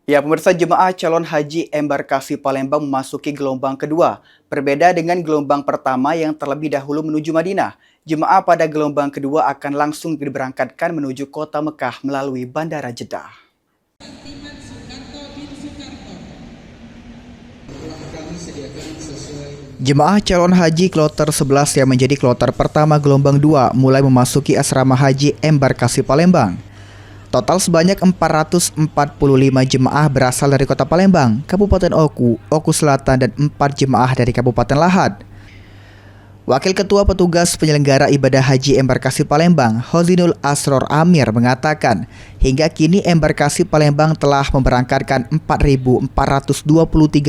Ya, pemirsa, jemaah calon haji embarkasi Palembang memasuki gelombang kedua. Berbeda dengan gelombang pertama yang terlebih dahulu menuju Madinah, jemaah pada gelombang kedua akan langsung diberangkatkan menuju kota Mekah melalui Bandara Jeddah. Jemaah calon haji kloter 11 yang menjadi kloter pertama gelombang 2 mulai memasuki asrama haji embarkasi Palembang. Total sebanyak 445 jemaah berasal dari Kota Palembang, Kabupaten Oku, Oku Selatan, dan 4 jemaah dari Kabupaten Lahad. Wakil Ketua Petugas Penyelenggara Ibadah Haji Embarkasi Palembang, Hozinul Asror Amir, mengatakan, hingga kini Embarkasi Palembang telah memberangkatkan 4.423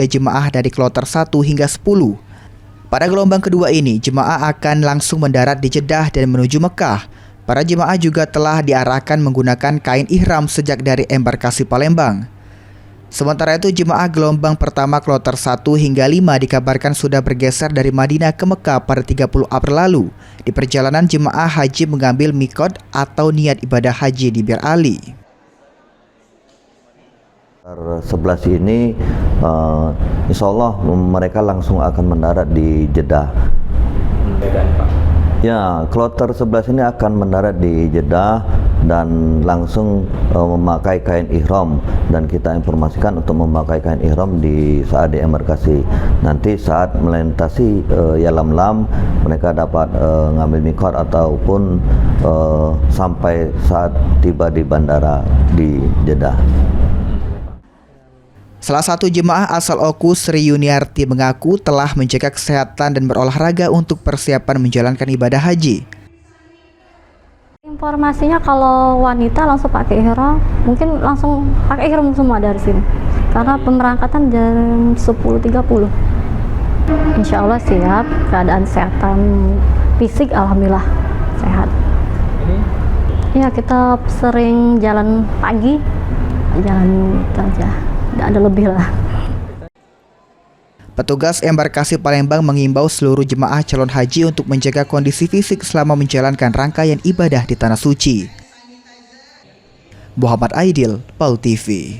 jemaah dari kloter 1 hingga 10. Pada gelombang kedua ini, jemaah akan langsung mendarat di Jeddah dan menuju Mekah. Para jemaah juga telah diarahkan menggunakan kain ihram sejak dari embarkasi Palembang. Sementara itu, jemaah gelombang pertama kloter 1 hingga 5 dikabarkan sudah bergeser dari Madinah ke Mekah pada 30 April lalu. Di perjalanan, jemaah haji mengambil mikot atau niat ibadah haji di Bir Ali. 11 ini insya Allah mereka langsung akan mendarat di Jeddah. Ya, kloter 11 ini akan mendarat di Jeddah dan langsung memakai kain ihram, dan kita informasikan untuk memakai kain ihram di saat di embarkasi. Nanti saat melintasi Yalamlam mereka dapat ngambil mikot ataupun sampai saat tiba di bandara di Jeddah. Salah satu jemaah asal Oku, Sri Yuniarti, mengaku telah menjaga kesehatan dan berolahraga untuk persiapan menjalankan ibadah haji. Informasinya kalau wanita langsung pakai ihram, mungkin langsung pakai ihram semua dari sini. Karena pemberangkatan jam 10.30. Insya Allah siap, keadaan kesehatan fisik alhamdulillah sehat. Ya, kita sering jalan pagi, jalan itu aja. Tidak ada lebih lah. Petugas embarkasi Palembang mengimbau seluruh jemaah calon haji untuk menjaga kondisi fisik selama menjalankan rangkaian ibadah di Tanah Suci. Muhammad Aidil, PAL TV.